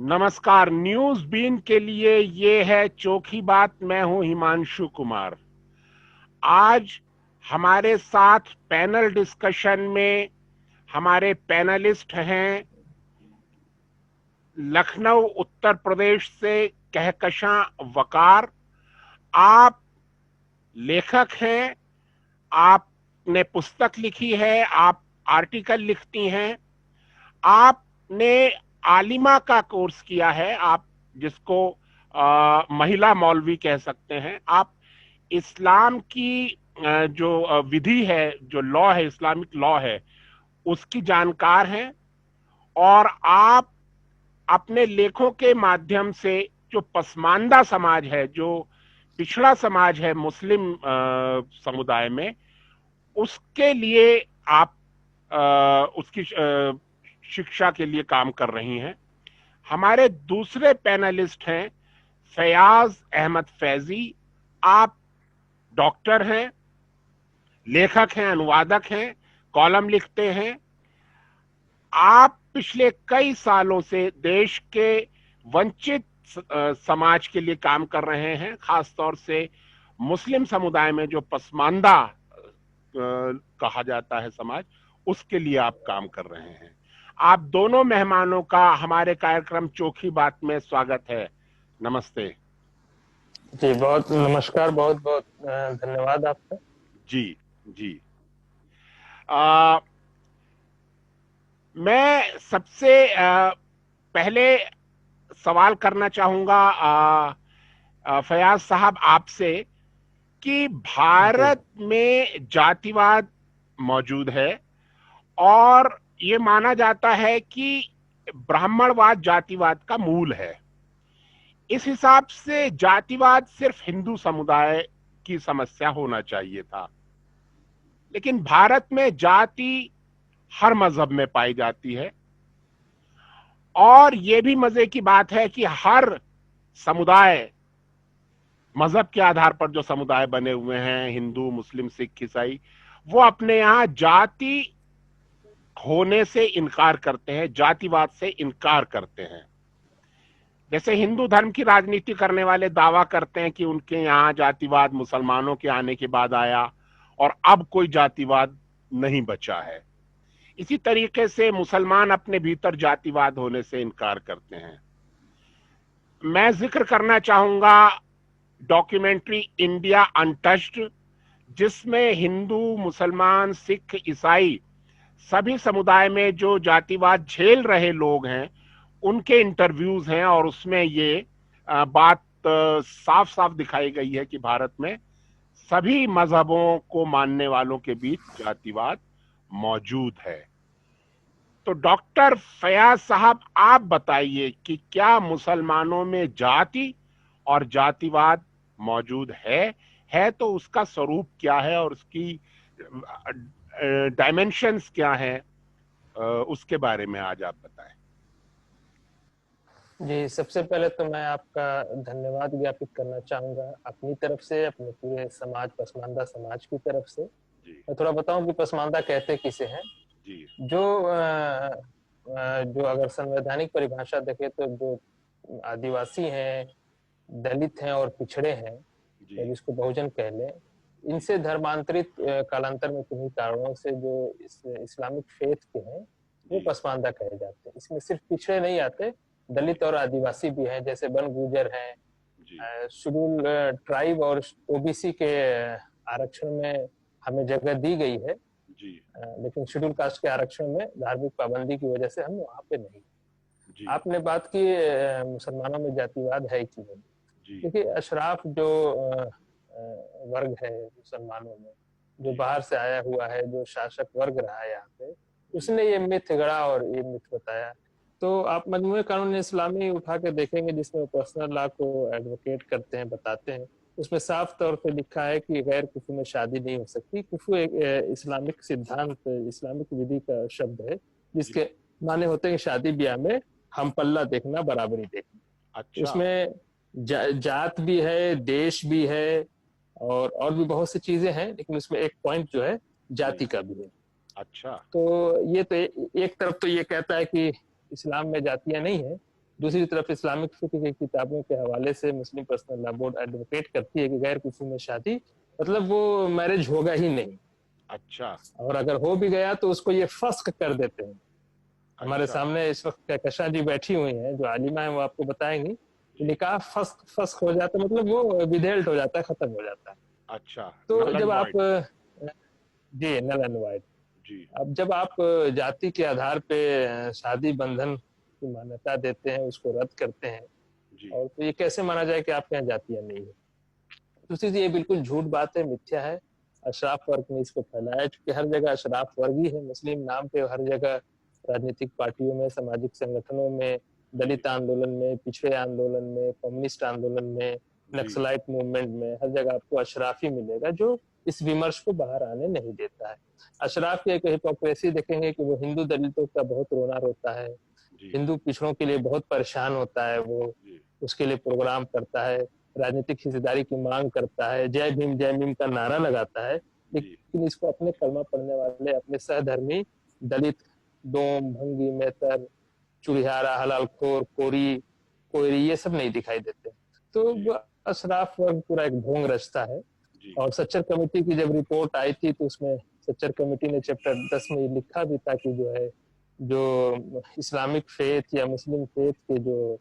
नमस्कार। News been के लिए ये है चोखी बात। मैं हूं हिमांशु कुमार। आज हमारे साथ पैनल डिस्कशन में हमारे पैनलिस्ट हैं लखनऊ उत्तर प्रदेश से कहकशां वकार। आप लेखक हैं, आपने पुस्तक लिखी है, आप आर्टिकल लिखती हैं, आपने आलिमा का कोर्स किया है, आप जिसको महिला मौलवी कह सकते हैं। आप इस्लाम की जो विधि है, जो लॉ है, इस्लामिक लॉ है, उसकी जानकार हैं। और आप अपने लेखों के माध्यम से जो पसमानदा समाज है, जो पिछड़ा समाज है मुस्लिम समुदाय में, उसके लिए आप उसकी शिक्षा के लिए काम कर रही हैं। हमारे दूसरे पैनलिस्ट हैं फयाज अहमद फैजी। आप डॉक्टर हैं, लेखक हैं, अनुवादक हैं, कॉलम लिखते हैं। आप पिछले कई सालों से देश के वंचित समाज के लिए काम कर रहे हैं, खासतौर से मुस्लिम समुदाय में जो पसमानदा कहा जाता है समाज, उसके लिए आप काम कर रहे हैं। आप दोनों मेहमानों का हमारे कार्यक्रम चोखी बात में स्वागत है। नमस्ते जी, बहुत नमस्कार। बहुत बहुत धन्यवाद आपका। जी जी। मैं सबसे पहले सवाल करना चाहूंगा फयाज साहब आपसे कि भारत में जातिवाद मौजूद है और ये माना जाता है कि ब्राह्मणवाद जातिवाद का मूल है। इस हिसाब से जातिवाद सिर्फ हिंदू समुदाय की समस्या होना चाहिए था, लेकिन भारत में जाति हर मजहब में पाई जाती है। और यह भी मजे की बात है कि हर समुदाय, मजहब के आधार पर जो समुदाय बने हुए हैं, हिंदू, मुस्लिम, सिख, ईसाई, वो अपने यहां जाति होने से इनकार करते हैं, जातिवाद से इनकार करते हैं। जैसे हिंदू धर्म की राजनीति करने वाले दावा करते हैं कि उनके यहां जातिवाद मुसलमानों के आने के बाद आया और अब कोई जातिवाद नहीं बचा है। इसी तरीके से मुसलमान अपने भीतर जातिवाद होने से इनकार करते हैं। मैं जिक्र करना चाहूंगा डॉक्यूमेंट्री इंडिया अनटच्ड, जिसमें हिंदू, मुसलमान, सिख, ईसाई सभी समुदाय में जो जातिवाद झेल रहे लोग हैं उनके इंटरव्यूज हैं। और उसमें ये बात साफ साफ दिखाई गई है कि भारत में सभी मजहबों को मानने वालों के बीच जातिवाद मौजूद है। तो डॉक्टर फयाज साहब, आप बताइए कि क्या मुसलमानों में जाति और जातिवाद मौजूद है तो उसका स्वरूप क्या है और उसकी डायमेंशंस क्या हैं, उसके बारे में आज आप बताएं। जी, सबसे पहले तो मैं आपका धन्यवाद ज्ञापित करना चाहूंगा अपनी तरफ से, अपने पूरे समाज, पसमानदा समाज की तरफ से। मैं थोड़ा बताऊं कि पसमानदा कहते किसे हैं। जी। जो अगर संवैधानिक परिभाषा देखें तो जो आदिवासी हैं, दलित हैं और पिछड़े हैं, या जिसको बहुजन कह लें, इनसे धर्मांतरित कालांतर में किन्हीं कारणों से जो इस्लामिक फेथ के हैं, वो पसमानदा कहे जाते हैं। इसमें सिर्फ पिछड़े नहीं आते, दलित और आदिवासी भी हैं, जैसे वन गुर्जर हैं, शेड्यूल ट्राइब और ओबीसी के आरक्षण में हमें जगह दी गई है जी। लेकिन शेड्यूल कास्ट के आरक्षण में धार्मिक पाबंदी की वजह से हम वहां पे नहीं जी। आपने बात की मुसलमानों में जातिवाद है कि नहीं। देखिए, अशराफ जो वर्ग है मुसलमानों में, जो बाहर से आया हुआ है, जो शासक वर्ग रहा है यहाँ पे, उसने ये मिथ गढ़ा और ये मिथ बताया। तो आप मजमूए कानून इस्लामी उठा के देखेंगे, जिसमें पर्सनल लॉ को एडवोकेट करते हैं, बताते हैं, उसमें साफ तौर पे लिखा है कि गैर कुफू में शादी नहीं हो सकती। कुफू एक इस्लामिक सिद्धांत, इस्लामिक विधि का शब्द है, जिसके माने होते हैं शादी ब्याह में हम पल्ला देखना, बराबरी देखना। अच्छा। उसमें जात भी है, देश भी है, और भी बहुत सी चीजें हैं, लेकिन उसमें एक पॉइंट जो है जाति का भी है। अच्छा। तो ये तो एक तरफ तो ये कहता है कि इस्लाम में जातियां नहीं है, दूसरी तरफ इस्लामिक फिक्र की किताबों के हवाले से मुस्लिम पर्सनल लॉ बोर्ड एडवोकेट करती है कि गैर कुफू में शादी मतलब वो मैरिज होगा ही नहीं। अच्छा और अगर हो भी गया तो उसको ये फस्क कर देते हैं। हमारे अच्छा सामने इस वक्त कहकशां जी बैठी हुई हैं जो आलिमा है, वो आपको बताएंगी कि निकाह फस्क फस्क हो जाता है, मतलब वो विधेल्ट हो जाता है, खत्म हो जाता है। अच्छा, तो नल एंड जब आप वॉइड। जी नल एंड वाइड, जी अब जब आप जाति के आधार पे शादी बंधन की मान्यता देते हैं, उसको रद्द करते हैं, जी और तो ये कैसे माना जाए कि आपके यहाँ जातियां नहीं है। दूसरी चीज, ये बिल्कुल झूठ बात है, मिथ्या है। अशराफ वर्ग ने इसको फैलाया, क्योंकि हर जगह अशराफ वर्ग ही है मुस्लिम नाम पे, हर जगह राजनीतिक पार्टियों में, सामाजिक संगठनों में, दलित आंदोलन में, पिछड़े आंदोलन में, कम्युनिस्ट आंदोलन में, जी नक्सलाइट मूवमेंट में, हर जगह आपको अशराफ ही मिलेगा जो इस विमर्श को बाहर आने नहीं देता है। अशराफ की एक हिपोक्रेसी देखेंगे कि वो हिंदू दलितों का बहुत रोना रोता है, जी हिंदू पिछड़ों के लिए बहुत परेशान होता है, वो जी उसके लिए प्रोग्राम करता है, राजनीतिक हिस्सेदारी की मांग करता है, जय भीम का नारा लगाता है, जी लेकिन इसको अपने कलमा पढ़ने वाले, अपने सहधर्मी दलित, डोम, भंगी, मेहतर, चुड़ियारा, हलालखोर, कोरी, कोयरी, ये सब नहीं दिखाई देते। जी तो अशराफ वर्ग पूरा एक ढोंग रचता है। जी और सच्चर कमेटी की जब रिपोर्ट आई थी तो उसमें सच्चर कमेटी ने चैप्टर 10 में लिखा भी था कि जो है, जो इस्लामिक फेथ या मुस्लिम फेथ के जो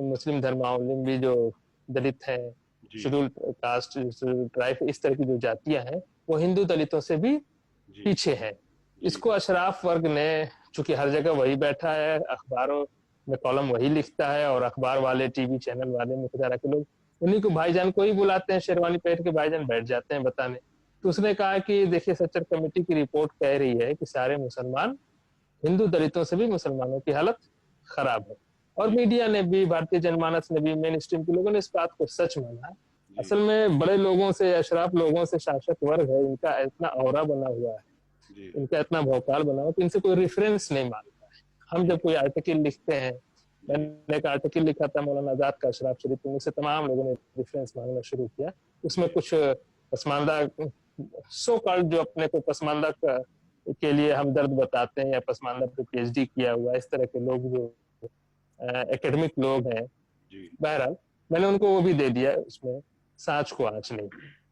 मुस्लिम धर्मावलंबी जो दलित हैं, जी शेड्यूल कास्ट, शेड्यूल ट्राइब, इस तरह की जो जातियां हैं, वो हिंदू दलितों से भी जी पीछे है। जी इसको अशराफ वर्ग ने, चूंकि हर जगह वही बैठा है, अखबारों में कॉलम वही लिखता है, और अखबार वाले, टीवी चैनल वाले, मुख्यधारा के लोग उन्हीं को भाईजान को ही बुलाते हैं, शेरवानी पहन के भाईजान बैठ जाते हैं बताने। तो उसने कहा कि देखिए, सच्चर कमेटी की रिपोर्ट कह रही है कि सारे मुसलमान, हिंदू दलितों से भी मुसलमानों की हालत खराब है। और जी मीडिया ने भी, भारतीय जनमानस ने भी, मेन स्ट्रीम के लोगों ने इस बात को सच माना। जी असल में बड़े लोगों से, अशराफ लोगों से शासक वर्ग है, इनका इतना औरा बना हुआ है, जी इनका इतना भौकाल बना हुआ, तो इनसे कोई रेफरेंस नहीं मांगता है। हम जी जब कोई आर्टिकल लिखते हैं, जी मैंने एक आर्टिकल लिखा था मौलाना आजाद का अशराफ शरीफ, तो मुझसे तमाम लोगों ने रेफरेंस मांगना शुरू किया। उसमें जी कुछ पसमानदा, सो कॉल्ड, जो अपने को पसमानदा के लिए हमदर्द बताते हैं, या पसमानदा पे पीएचडी किया हुआ, इस तरह के लोग जो एकेडमिक लोग हैं, जी बहरहाल मैंने उनको वो भी दे दिया, उसमें सांच को आंच नहीं।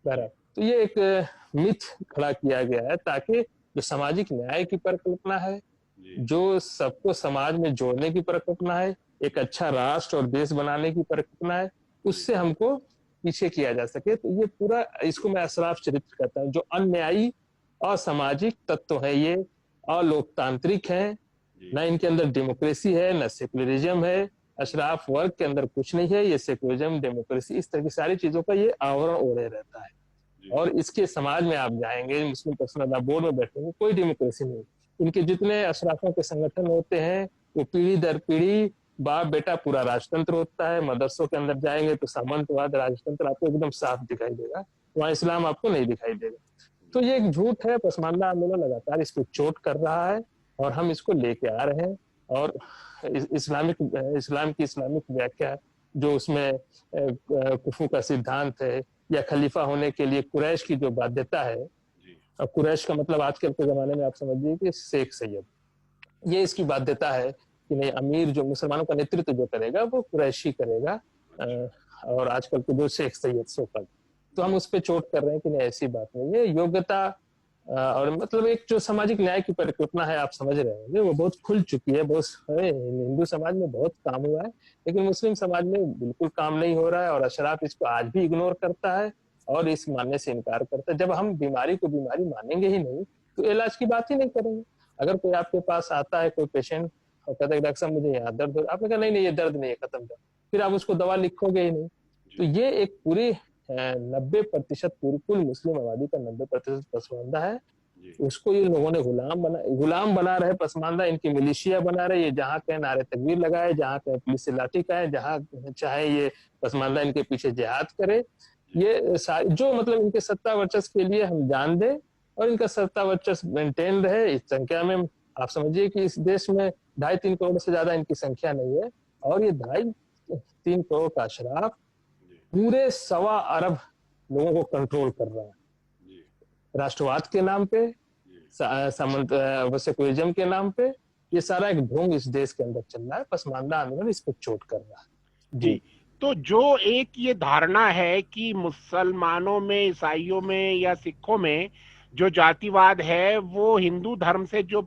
बहरहाल, तो ये एक मिथ खड़ा किया गया है, ताकि जो सामाजिक न्याय की परिकल्पना है, जी जो सबको समाज में जोड़ने की परिकल्पना है, एक अच्छा राष्ट्र और देश बनाने की परिकल्पना है, जी उससे हमको पीछे किया जा सके, तो ये पूरा, इसको मैं अशराफ चरित्र कहता हूँ। जो अन्यायी, असामाजिक तत्व है ये, अलोकतांत्रिक है, जी ना इनके अंदर डेमोक्रेसी है, ना सेकुलरिज्म है। अशराफ वर्ग के अंदर कुछ नहीं है, ये सेकुलरिज्म, डेमोक्रेसी, इस तरह की सारी चीजों का ये आवरण ओढ़े रहता है। जी और इसके समाज में आप जाएंगे, मुस्लिम पर्सनल लॉ बोर्ड में बैठेंगे, कोई डेमोक्रेसी नहीं। इनके जितने अशराफों के संगठन होते हैं, वो पीढ़ी दर पीढ़ी, बाप बेटा पूरा राजतंत्र होता है। मदरसों के अंदर जाएंगे तो सामंतवाद, राजतंत्र आपको एकदम साफ दिखाई देगा, वहां इस्लाम आपको नहीं दिखाई देगा। तो ये एक झूठ है। पसमानदा आंदोलन लगातार इस पर चोट कर रहा है, और हम इसको लेके आ रहे हैं। और इस्लाम की इस्लामिक व्याख्या, जो उसमें कुफू का सिद्धांत है, या खलीफा होने के लिए कुरैश की जो बाध्यता है, जी अब कुरैश का मतलब आजकल के जमाने में आप समझिए कि शेख सैयद, ये इसकी बाध्यता है कि नहीं, अमीर जो मुसलमानों का नेतृत्व जो करेगा वो कुरैशी करेगा, अच्छा और आजकल के जो शेख सैयद सोकल, तो हम उस पर चोट कर रहे हैं कि नहीं, ऐसी बात नहीं है। योग्यता और मतलब एक जो सामाजिक न्याय की परिकल्पना है, आप समझ रहे होंगे, वो बहुत खुल चुकी है। बहुत हिंदू समाज में बहुत काम हुआ है, लेकिन मुस्लिम समाज में बिल्कुल काम नहीं हो रहा है, और अशराफ इसको आज भी इग्नोर करता है और इस मानने से इनकार करता है। जब हम बीमारी को बीमारी मानेंगे ही नहीं, तो इलाज की बात ही नहीं करेंगे। अगर कोई आपके पास आता है, कोई पेशेंट, और कहता है डॉक्टर साहब मुझे यहाँ दर्द हो, आपने कहा नहीं नहीं ये दर्द नहीं है, खत्म कर, फिर आप उसको दवा लिखोगे ही नहीं। तो जी ये एक पूरी 90% पूरी कुल मुस्लिम आबादी का 90% पसमानदा है। जी उसको ये लोगों ने गुलाम बना रहे, पसमानदा इनकी मिलिशिया बना रहे। ये जहाँ कहे नारे तकबीर लगाए, जहाँ कहे पुलिस से लाठी खाए, जहाँ चाहे ये पसमानदा इनके पीछे जिहाद करे। जी ये जो मतलब इनके सत्ता वर्चस्व के लिए हम जान दें, और इनका सत्ता वर्चस्व मेंटेन रहे। इस संख्या में आप समझिए कि इस देश में 2.5-3 करोड़ से ज्यादा इनकी संख्या नहीं है, और ये 2.5-3 करोड़ का अशराफ जी पूरे 1.25 अरब लोगों को कंट्रोल कर रहा है, जी राष्ट्रवाद के नाम पे, जी सेकुलरिज्म के नाम पे, ये सारा एक ढोंग इस देश के अंदर चल रहा है, पसमानदा आंदोलन इस पर चोट कर रहा है। जी, तो जो एक ये धारणा है कि मुसलमानों में, ईसाइयों में या सिखों में जो जातिवाद है वो हिंदू धर्म से जो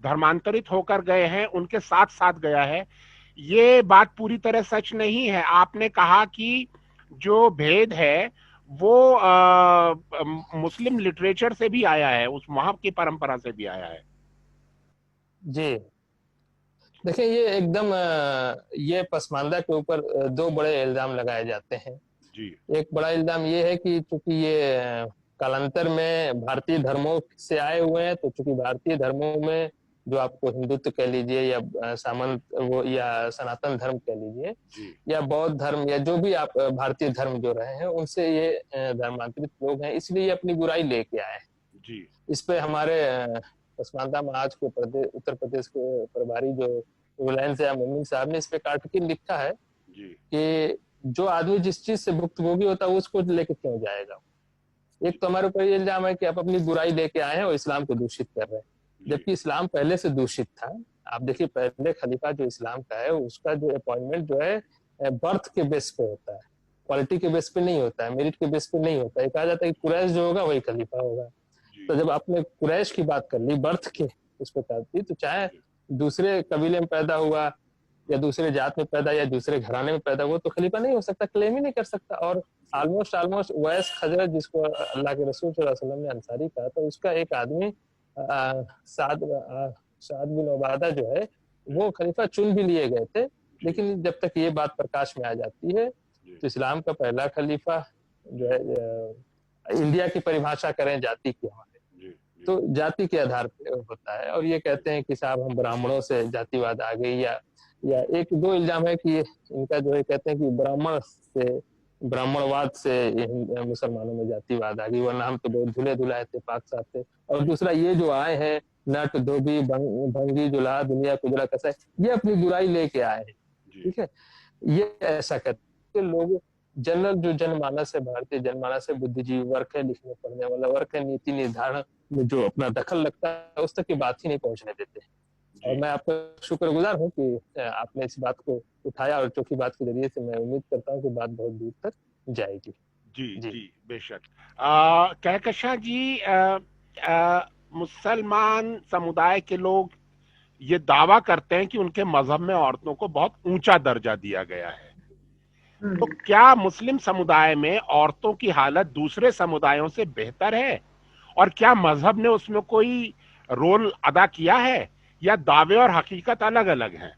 धर्मांतरित होकर गए हैं उनके साथ साथ गया है, ये बात पूरी तरह सच नहीं है। आपने कहा कि जो भेद है वो मुस्लिम लिटरेचर से भी आया है, उस वहां की परंपरा से भी आया है। जी देखिए, ये एकदम ये पसमानदा के ऊपर दो बड़े इल्जाम लगाए जाते हैं। जी एक बड़ा इल्जाम ये है कि चूंकि ये कालांतर में भारतीय धर्मों से आए हुए हैं, तो चूंकि भारतीय धर्मों में जो आपको हिंदुत्व कह लीजिए या सामंत वो या सनातन धर्म कह लीजिए जी या बौद्ध धर्म या जो भी आप भारतीय धर्म जो रहे हैं उनसे ये धर्मांतरित लोग हैं, इसलिए ये अपनी बुराई लेके आए हैं। जी इस पे हमारे पसमानदा महाज के उत्तर प्रदेश के प्रभारी जो रिलायंस या मोमिन साहब ने इस पे एक आर्टिकल लिखा है जी कि जो आदमी जिस चीज से भुक्तभोगी होता है उसको लेके क्यों जाएगा। एक तो हमारे ऊपर ये इल्जाम है कि आप अपनी बुराई लेके आए हैं और इस्लाम को दूषित कर रहे हैं, जबकि इस्लाम पहले से दूषित था। आप देखिए, पहले खलीफा जो इस्लाम का है उसका जो अपॉइंटमेंट जो है बर्थ के बेस पे होता है, क्वालिटी के बेस पे नहीं होता है, मेरिट के बेस पे नहीं होता है। कहा जाता है कि कुरैश जो होगा वही खलीफा होगा। तो जब आपने कुरैश की बात कर ली, बर्थ के उस पर कर दी, तो चाहे दूसरे कबीले में पैदा हुआ या दूसरे जात में पैदा या दूसरे घराने में पैदा हुआ तो खलीफा नहीं हो सकता, क्लेम ही नहीं कर सकता। और ऑलमोस्ट वैस खजरत जिसको अल्लाह के रसूल सल्लल्लाहु अलैहि वसल्लम ने अंसारी कहा, तो उसका एक आदमी साद बिन उबादा जो है वो खलीफा चुन भी लिए गए थे। लेकिन जब तक ये बात प्रकाश में आ जाती है तो इस्लाम का पहला खलीफा जो है इंडिया की परिभाषा करें जाति की हमारे, तो जाति के आधार पर होता है। और ये कहते हैं कि साहब हम ब्राह्मणों से जातिवाद आ गई, या एक दो इल्जाम है कि इनका जो है कहते हैं कि ब्राह्मणवाद से मुसलमानों में जातिवाद आ गई, वरना हम तो बहुत धुले धुलाए थे, पाक साफ थे। और दूसरा ये जो आए हैं नट धोबी भंगी जुला दुनिया कुजरा कसा, ये अपनी बुराई लेके आए हैं। ठीक है, ये ऐसा कहते हैं लोग। जनरल जो जनमानस है, भारतीय जनमानस है, बुद्धिजीवी वर्ग है, लिखने पढ़ने वाला वर्ग है, नीति निर्धारण में जो अपना दखल लगता है उस तक की बात ही नहीं पहुंचने देते। और मैं आपका शुक्रगुजार हूँ कि आपने इस बात को उठाया, और चौकी बात के जरिए से मैं उम्मीद करता हूँ कि बात बहुत दूर तक जाएगी। जी जी जी बेशक। कहकशां जी, मुसलमान समुदाय के लोग ये दावा करते हैं कि उनके मजहब में औरतों को बहुत ऊंचा दर्जा दिया गया है, तो क्या मुस्लिम समुदाय में औरतों की हालत दूसरे समुदायों से बेहतर है, और क्या मजहब ने उसमें कोई रोल अदा किया है, या दावे और हकीकत अलग अलग हैं?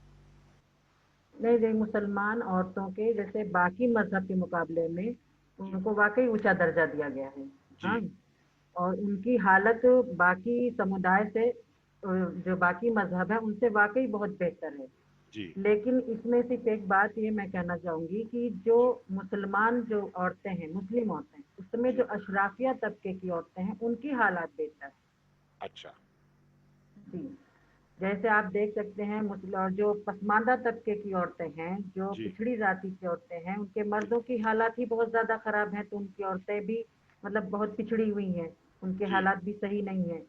नहीं नहीं, मुसलमान औरतों के जैसे बाकी मजहब के मुकाबले में उनको वाकई ऊंचा दर्जा दिया गया है। हाँ, और उनकी हालत बाकी समुदाय से, जो बाकी मजहब है उनसे वाकई बहुत बेहतर है। लेकिन इसमें सिर्फ एक बात ये मैं कहना चाहूंगी कि जो मुसलमान जो औरतें हैं, मुस्लिम औरतें, उसमें जो अशराफिया तबके की औरतें हैं उनकी हालात बेहतर। अच्छा जी, जैसे आप देख सकते हैं मुस्लिम और जो पसमानदा तबके की औरतें हैं, जो पिछड़ी जाति की औरतें हैं, उनके मर्दों की हालात ही बहुत ज़्यादा ख़राब हैं, तो उनकी औरतें भी मतलब बहुत पिछड़ी हुई हैं, उनके हालात भी सही नहीं हैं।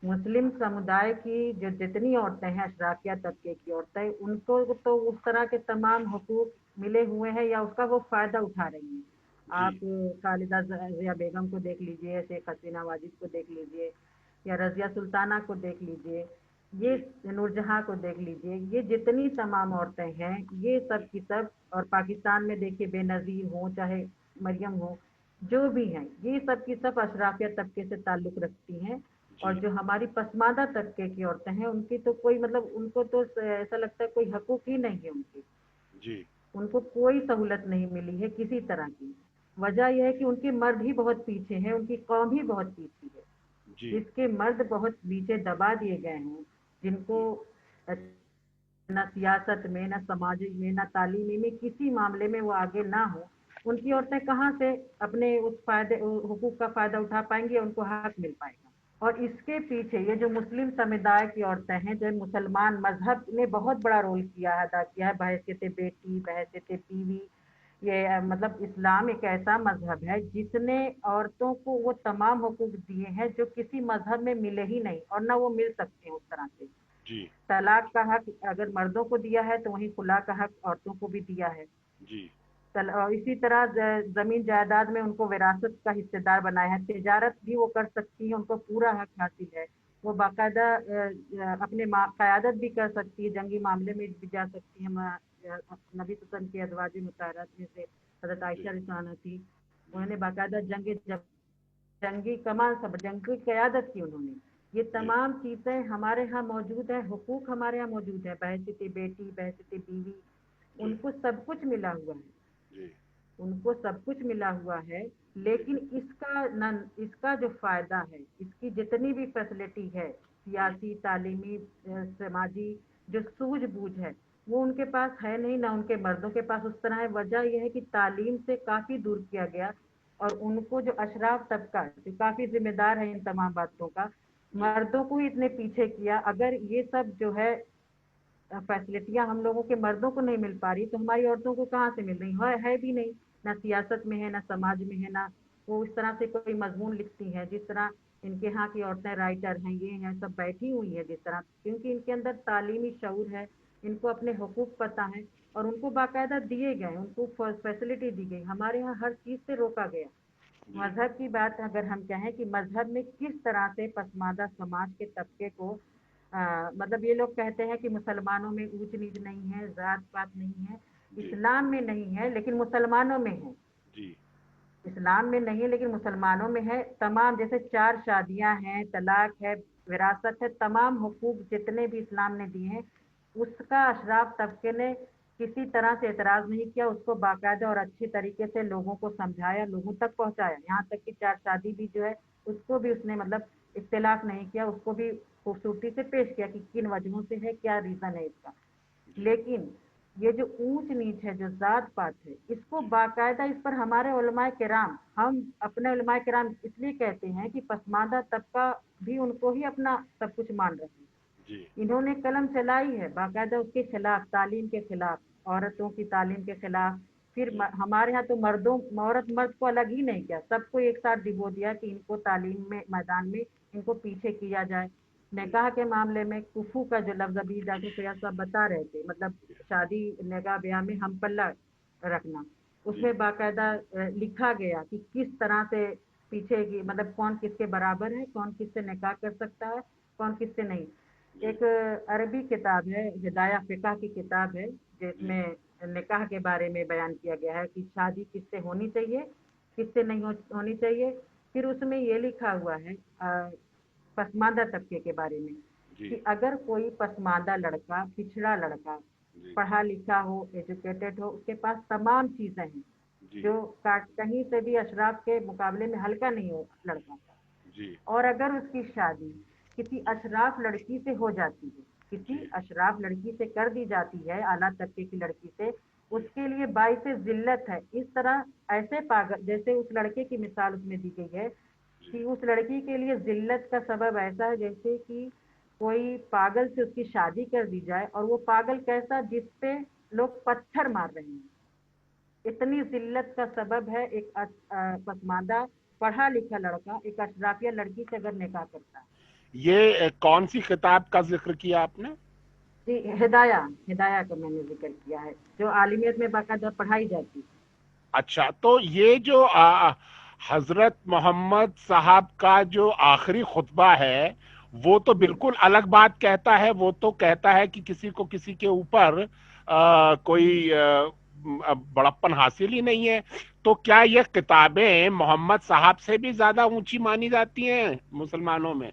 मुस्लिम समुदाय की जो जितनी औरतें हैं, अशराफिया तबके की औरतें, उनको तो उस तरह के तमाम हुकूक मिले हुए हैं या उसका वो फ़ायदा उठा रही हैं। आप खालिदा ज़िया बेगम को देख लीजिए, शेख हसीना वाजिद को देख लीजिए, या रज़िया सुल्ताना को देख लीजिए, ये नूरजहाँ को देख लीजिए, ये जितनी तमाम औरतें हैं ये सब की सब, और पाकिस्तान में देखिए बेनज़ीर हो चाहे मरियम हो, जो भी हैं ये सब की सब अशराफिया तबके से ताल्लुक़ रखती हैं। और जो हमारी पसमानदा तबके की औरतें हैं उनकी तो कोई मतलब, उनको तो ऐसा लगता है कोई हकूक़ ही नहीं है उनकी, उनको कोई सहूलत नहीं मिली है किसी तरह की। वजह यह है कि उनके मर्द ही बहुत पीछे हैं, उनकी कौम ही बहुत पीछे है, जिसके मर्द बहुत नीचे दबा दिए गए हैं, जिनको न सियासत में, न समाज में, न तालीमी में, किसी मामले में वो आगे ना हो, उनकी औरतें कहाँ से अपने उस हुकूक का फ़ायदा उठा पाएंगी, उनको हक मिल पाएगा। और इसके पीछे ये जो मुस्लिम समुदाय की औरतें हैं, जो मुसलमान मजहब ने बहुत बड़ा रोल अदा किया है, बहैसियत बेटी, बहैसियत बीवी। ये मतलब इस्लाम एक ऐसा मजहब है जिसने औरतों को वो तमाम हुकूक दिए हैं जो किसी मजहब में मिले ही नहीं, और ना वो मिल सकते हैं उस तरह से। जी। तलाक का हक अगर मर्दों को दिया है तो वहीं खुला का हक औरतों को भी दिया है। जी। और इसी तरह जमीन जायदाद में उनको विरासत का हिस्सेदार बनाया है। तिजारत भी वो कर सकती है, उनको पूरा हक हासिल है। वो बाकायदा अपने क़यादत भी कर सकती है, जंगी मामले में भी जा सकती है। नबी वसल्लम की अज़वाज मुताहरात में से हज़रत आयशा रिज़वाना थी, उन्होंने बाकायदा जंगी कमान सब जंगी क़यादत की उन्होंने। ये तमाम चीज़ें हमारे यहाँ मौजूद है, हुकूक हमारे यहाँ मौजूद है, बहसियत बेटी, बहसियत बीवी, उनको सब कुछ मिला हुआ है, उनको सब कुछ मिला हुआ है। लेकिन इसका जो फायदा है, इसकी जितनी भी फैसिलिटी है, सियासी, तालीमी, समाजी, जो सूझबूझ है, वो उनके पास है नहीं, ना उनके मर्दों के पास उस तरह है। वजह यह है कि तालीम से काफी दूर किया गया, और उनको जो अशराफ तबका जो काफी जिम्मेदार है इन तमाम बातों का, मर्दों को ही इतने पीछे किया। अगर ये सब जो है फैसिलिटियां हम लोगों के मर्दों को नहीं मिल पा रही, तो हमारी औरतों को कहाँ से मिल रही है भी नहीं, ना सियासत में है, ना समाज में है, ना वो इस तरह से कोई मजमून लिखती हैं जिस तरह इनके यहाँ की औरतें राइटर हैं, ये हैं, सब बैठी हुई है जिस तरह, क्योंकि इनके अंदर तालीमी शऊर है, इनको अपने हुकूक पता है, और उनको बाकायदा दिए गए, उनको फैसिलिटी दी गई। हमारे यहाँ हर चीज़ से रोका गया। मजहब की बात अगर हम कहें कि मजहब में किस तरह से पसमानदा समाज के तबके को मतलब ये लोग कहते हैं कि मुसलमानों में ऊंच नीच नहीं है, जात पात नहीं है, इस्लाम में नहीं है लेकिन मुसलमानों में है। इस्लाम में नहीं है लेकिन मुसलमानों में है। तमाम जैसे 4 शादियां हैं, तलाक है, विरासत है, तमाम हुकूक जितने भी इस्लाम ने दिए हैं, उसका अशराफ तबके ने किसी तरह से एतराज़ नहीं किया, उसको बाकायदा और अच्छी तरीके से लोगों को समझाया, लोगों तक पहुंचाया। यहाँ तक कि 4 शादी भी जो है उसको भी उसने मतलब इख्तिलाफ नहीं किया, उसको भी खूबसूरती से पेश किया कि किन वजहों से है, क्या रीज़न है इसका। लेकिन ये जो ऊंच नीच है, जो जात पात है, इसको बाकायदा इस पर हमारे उलमाए किराम, हम अपने उलमाए किराम इसलिए कहते हैं कि पसमानदा तबका भी उनको ही अपना सब कुछ मान रहे हैं। इन्होंने कलम चलाई है बाकायदा उसके खिलाफ, तालीम के खिलाफ, औरतों की तालीम के खिलाफ। फिर हमारे यहाँ तो औरत मर्द को अलग ही नहीं किया, सबको एक साथ डिबो दिया कि इनको तालीम में मैदान में इनको पीछे किया जाए। निकाह के मामले में कुफू का जो लफ्ज़ अभी डॉक्टर फैयाज साहब बता रहे थे, मतलब शादी निकाह ब्याह में हम पल्ला रखना, उसमें बाकायदा लिखा गया कि किस तरह से पीछे की, मतलब कौन किसके बराबर है, कौन किससे निकाह कर सकता है, कौन किससे नहीं। एक अरबी किताब है, हिदाया फ़िक़ह की किताब है, जिसमें निकाह के बारे में बयान किया गया है कि शादी किससे होनी चाहिए, किससे नहीं होनी चाहिए। फिर उसमें ये लिखा हुआ है पसमानदा तबके के बारे में कि अगर कोई पसमानदा लड़का, पिछड़ा लड़का, पढ़ा लिखा हो, एजुकेटेड हो, उसके पास तमाम चीज़ें हैं, जो कहीं से भी अशराफ के मुकाबले में हल्का नहीं हो लड़का, और अगर उसकी शादी किसी अशराफ लड़की से हो जाती है, किसी अशराफ लड़की से कर दी जाती है, आला तबके की लड़की से, उसके लिए बाइस जिल्लत है। इस तरह ऐसे पागल, जैसे उस लड़के की मिसाल उसमें दी गई है कि उस लड़की के लिए जिल्लत का सबब ऐसा है जैसे कि कोई पागल से उसकी शादी कर दी जाए, और वो पागल कैसा, जिसपे लोग पत्थर मार रहे हैं। इतनी जिल्लत का सबब है एक पसमानदा पढ़ा लिखा लड़का एक अशराफिया लड़की से अगर निकाह करता है। ये कौन सी किताब का जिक्र किया आपने? जी, हिदाया का मैंने जिक्र किया है, जो आलिमियत में बाकायदा पढ़ाई जाती है। अच्छा, तो ये जो हजरत मोहम्मद साहब का जो आखिरी खुतबा है, वो तो बिल्कुल अलग बात कहता है। वो तो कहता है कि किसी को किसी के ऊपर कोई बड़प्पन हासिल ही नहीं है। तो क्या ये किताबें मोहम्मद साहब से भी ज्यादा ऊंची मानी जाती हैं मुसलमानों में?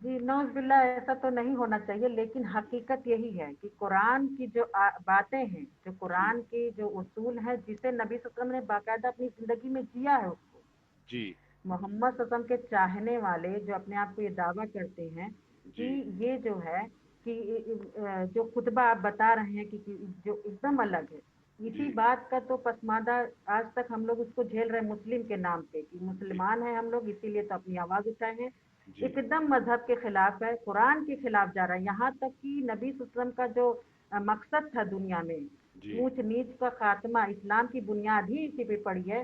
जी नौज बिल्ला, ऐसा तो नहीं होना चाहिए, लेकिन हकीकत यही है कि कुरान की जो बातें हैं, जो कुरान की जो उसूल है, जिसे नबी सल्लल्लाहु अलैहि वसल्लम ने बाकायदा अपनी जिंदगी में जिया है, उसको जी। मोहम्मद सल्लल्लाहु अलैहि वसल्लम के चाहने वाले जो अपने आप को ये दावा करते हैं कि ये जो है कि जो खुतबा आप बता रहे हैं कि जो एकदम अलग है, इसी बात का तो पसमानदा आज तक हम लोग उसको झेल रहे हैं मुस्लिम के नाम पे, कि मुसलमान हैं हम लोग, इसीलिए तो अपनी आवाज उठाए हैं। एकदम मजहब के खिलाफ है, कुरान के खिलाफ जा रहा है। यहाँ तक कि नबी सल्लल्लाहु अलैहि वसल्लम का जो मकसद था दुनिया में, ऊंच नीच का खात्मा, इस्लाम की बुनियाद ही इसी पे पड़ी है,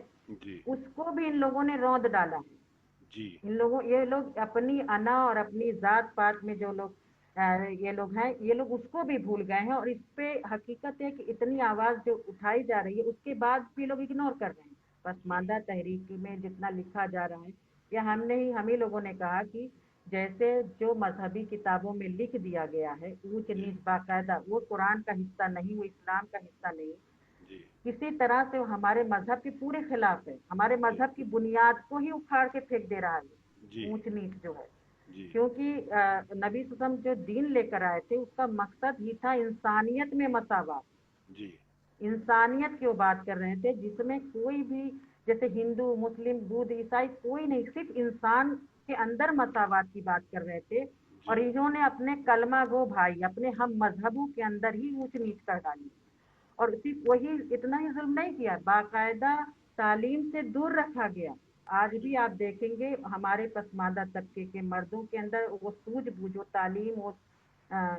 उसको भी इन लोगों ने रौंद डाला है। इन लोगों, ये लोग अपनी अना और अपनी जात पात में जो लोग ये लोग हैं, ये लोग उसको भी भूल गए हैं। और इस पे हकीकत है कि इतनी आवाज जो उठाई जा रही है उसके बाद भी लोग इग्नोर कर रहे हैं। पसमानदा तहरीक में जितना लिखा जा रहा है, या हम ही लोगों ने कहा कि जैसे जो मजहबी किताबों में लिख दिया गया है ऊंच नीच बाकायदा, वो कुरान का हिस्सा नहीं, वो इस्लाम का हिस्सा नहीं, किसी तरह से वो हमारे मजहब के पूरे खिलाफ है, हमारे मजहब की बुनियाद को ही उखाड़ के फेंक दे रहा है ऊंच नीच जो है। क्योंकि नबी सल्लम जो दीन लेकर आए थे उसका मकसद ही था इंसानियत में मसावत, इंसानियत की वो बात कर रहे थे, जिसमें कोई भी, जैसे हिंदू मुस्लिम बुद्ध ईसाई कोई नहीं, सिर्फ इंसान के अंदर मसावत की बात कर रहे थे। और इन्होंने अपने कलमा गो भाई, अपने हम मजहबों के अंदर ही ऊंच नीच कर डाली। और सिर्फ वही, इतना ही जुल्म नहीं किया, बाकायदा तालीम से दूर रखा गया। आज भी आप देखेंगे हमारे पसमानदा तबके के मर्दों के अंदर वो सूझबूझ, वो तालीम,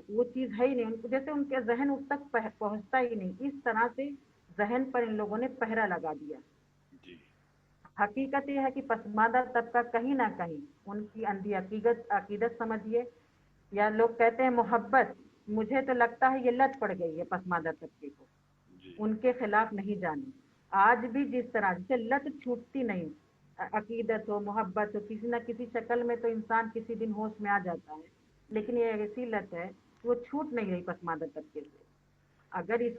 वो चीज है ही नहीं उनको, जैसे उनके जहन उस तक पहुंचता ही नहीं। इस तरह से जहन पर इन लोगों ने पहरा लगा दिया। हकीकत यह है कि पसमानदा तबका कहीं ना कहीं उनकी अंधी अकीदत समझिए, या लोग कहते हैं मोहब्बत, मुझे तो लगता है ये लत पड़ गई है पसमानदा तबके को, उनके खिलाफ नहीं जाने। आज भी जिस तरह से लत छूटती नहीं, अकीदत हो, मोहब्बत हो, किसी न किसी शक्ल में तो इंसान किसी दिन होश में आ जाता है, लेकिन ये ऐसी लत है कि वो छूट नहीं रही पसमानदा तबके से। अगर इस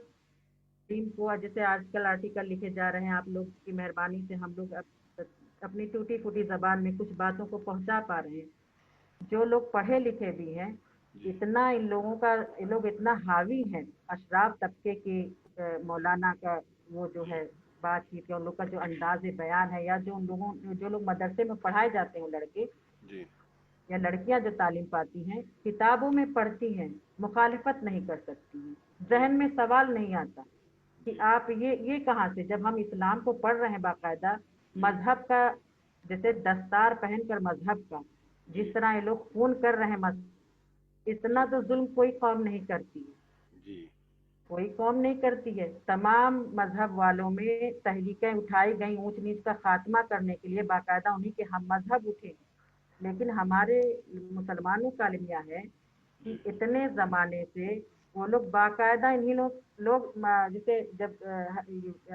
टीम को, जैसे आजकल आर्टिकल लिखे जा रहे हैं, आप लोग की मेहरबानी से हम लोग अपनी टूटी फूटी जबान में कुछ बातों को पहुंचा पा रहे हैं। जो लोग पढ़े लिखे भी हैं, इतना इन लोग इतना हावी हैं अशराफ तबके के, मौलाना का वो जो है बातचीत का, उन लोग का जो अंदाज बयान है, या जो लोग मदरसे में पढ़ाए जाते हैं लड़के या लड़कियां जो तालीम पाती हैं, किताबों में पढ़ती हैं, मुखालिफत नहीं कर सकती हैं, जहन में सवाल नहीं आता कि आप ये कहाँ से, जब हम इस्लाम को पढ़ रहे हैं बाकायदा मजहब का, जैसे दस्तार पहनकर मजहब का, जिस तरह ये लोग खून कर रहे हैं मजहब, इतना तो जुल्म कोई कौम नहीं करती है, कोई कौम नहीं करती है। तमाम मजहब वालों में तहरीकें उठाई गई ऊंच नीच का खात्मा करने के लिए, बाकायदा उन्हीं के हम मजहब उठे। लेकिन हमारे मुसलमानों का अलमिया है कि इतने जमाने से वो लोग बाकायदा, इन्हीं लोग जैसे जब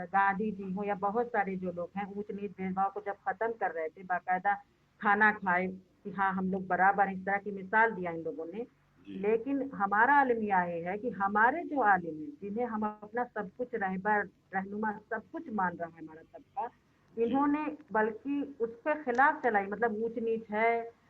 गांधी जी हो या बहुत सारे जो लोग हैं ऊंच नीच भेदभाव को जब खत्म कर रहे थे, बाकायदा खाना खाए कि हाँ हम लोग बराबर, इस तरह की मिसाल दिया इन लोगों ने। लेकिन हमारा अलमिया ये है कि हमारे जो आलिम हैं, जिन्हें हम अपना सब कुछ रहबर रहनुमा सब कुछ मान रहा है हमारा सबका, इन्होंने बल्कि उसके खिलाफ चलाई, मतलब ऊंच नीच है,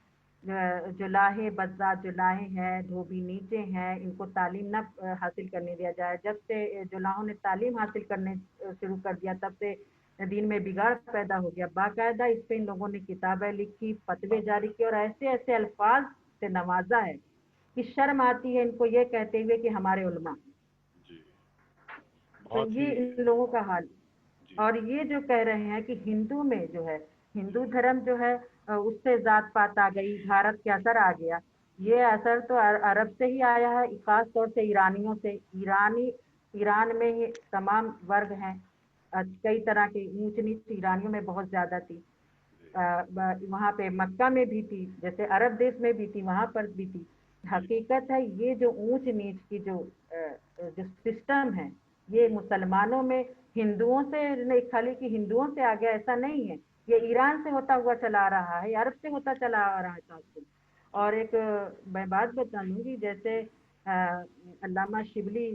जुलाहे बज्जात जुलाहे हैं, धोबी नीचे हैं, इनको तालीम न हासिल करने दिया जाए। जब से जुलाहों ने तालीम हासिल करने शुरू कर दिया, तब से दीन में बिगाड़ पैदा हो गया। बाकायदा इस पे इन लोगों ने किताबें लिखी, फतवे जारी किए, और ऐसे ऐसे अल्फाज से नवाजा है कि शर्म आती है इनको ये कहते हुए कि हमारे उलमा। तो ये इन लोगों का हाल। और ये जो कह रहे हैं कि हिंदू में जो है, हिंदू धर्म जो है उससे जात पात आ गई, भारत के असर आ गया, ये असर तो अरब से ही आया है, खास तौर से ईरानियों से। ईरान में ही तमाम वर्ग हैं, कई तरह के ऊंच नीच ईरानियों में बहुत ज्यादा थी, वहाँ पे मक्का में भी थी, जैसे अरब देश में भी थी, वहाँ पर भी थी। हकीकत है ये जो ऊंच नीच की जो सिस्टम है, ये मुसलमानों में हिंदुओं से नहीं, खाली कि हिंदुओं से आ गया ऐसा नहीं है, ये ईरान से होता हुआ चला आ रहा है, अरब से होता चला आ रहा है साथ। और एक मैं बात बता दूंगी, जैसे अल्लामा शिबली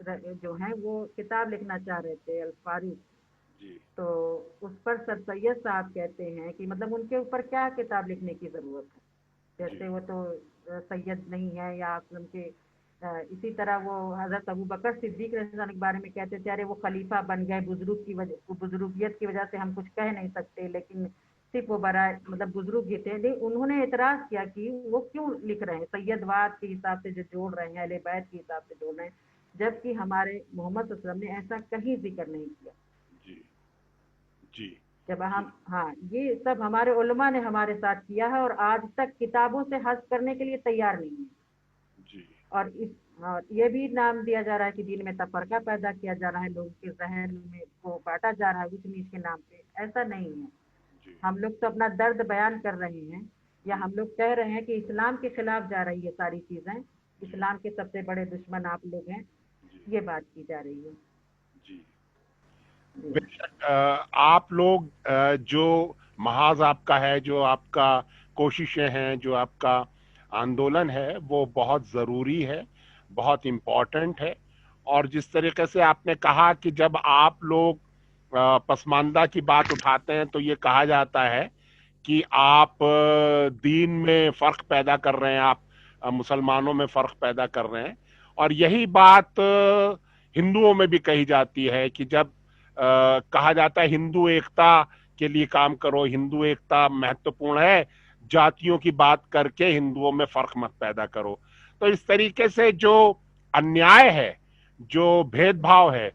जो है वो किताब लिखना चाह रहे थे, अल फारूक, तो उस पर सर सैयद साहब कहते हैं कि मतलब उनके ऊपर क्या किताब लिखने की जरूरत है, जैसे वो तो सैयद नहीं है, या उनके इसी तरह वो हजरत अबू बकर सिद्दीक रज़ियल्लाहु के बारे में कहते थे, अरे वो खलीफा बन गए, बुजुर्गियत की वजह से हम कुछ कह नहीं सकते, लेकिन सिर्फ वो बड़ा मतलब बुजुर्ग ही थे। लेकिन उन्होंने एतराज किया कि वो क्यों लिख रहे हैं सैयदवाद के हिसाब से, जो जोड़ रहे हैं अहले बैत के हिसाब से जोड़ रहे हैं, जबकि हमारे मोहम्मद सल्लल्लाहु अलैहि वसल्लम ने ऐसा कहीं जिक्र नहीं किया। जब हम, हाँ, ये सब हमारे उलमा ने हमारे साथ किया है, और आज तक किताबों से हज करने के लिए तैयार नहीं है। और ये भी नाम दिया जा रहा है कि दीन में तफरका पैदा किया जा रहा है, लोगों के जहन में को बांटा जा रहा है ऊंच नीच के नाम पे। ऐसा नहीं है, हम लोग तो अपना दर्द बयान कर रहे हैं या हम लोग कह रहे हैं कि इस्लाम के खिलाफ जा रही है सारी चीजें, इस्लाम के सबसे बड़े दुश्मन आप लोग हैं, ये बात की जा रही है। जी बेशक आप लोग जो महाज आपका है, जो आपका कोशिशें हैं, जो आपका आंदोलन है, वो बहुत ज़रूरी है, बहुत इम्पोर्टेंट है। और जिस तरीके से आपने कहा कि जब आप लोग पसमानदा की बात उठाते हैं तो ये कहा जाता है कि आप दीन में फ़र्क पैदा कर रहे हैं, आप मुसलमानों में फ़र्क पैदा कर रहे हैं। और यही बात हिंदुओं में भी कही जाती है कि जब कहा जाता है हिंदू एकता के लिए काम करो, हिंदू एकता महत्वपूर्ण है, जातियों की बात करके हिंदुओं में फर्क मत पैदा करो। तो इस तरीके से जो अन्याय है, जो भेदभाव है,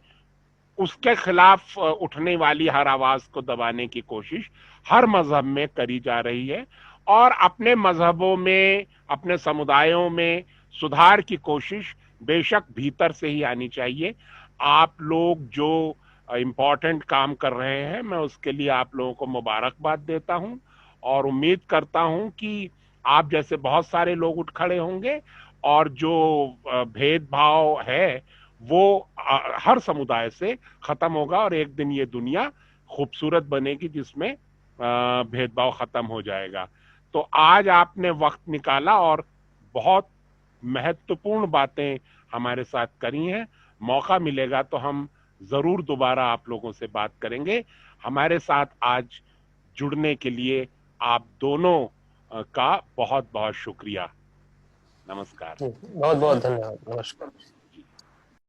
उसके खिलाफ उठने वाली हर आवाज को दबाने की कोशिश हर मजहब में करी जा रही है। और अपने मजहबों में, अपने समुदायों में सुधार की कोशिश बेशक भीतर से ही आनी चाहिए। आप लोग जो इम्पोर्टेंट काम कर रहे हैं, मैं उसके लिए आप लोगों को मुबारकबाद देता हूं और उम्मीद करता हूं कि आप जैसे बहुत सारे लोग उठ खड़े होंगे और जो भेदभाव है वो हर समुदाय से खत्म होगा और एक दिन ये दुनिया खूबसूरत बनेगी जिसमें भेदभाव खत्म हो जाएगा। तो आज आपने वक्त निकाला और बहुत महत्वपूर्ण बातें हमारे साथ करी हैं। मौका मिलेगा तो हम जरूर दोबारा आप लोगों से बात करेंगे। हमारे साथ आज जुड़ने के लिए आप दोनों का बहुत बहुत शुक्रिया। नमस्कार। बहुत बहुत धन्यवाद। नमस्कार।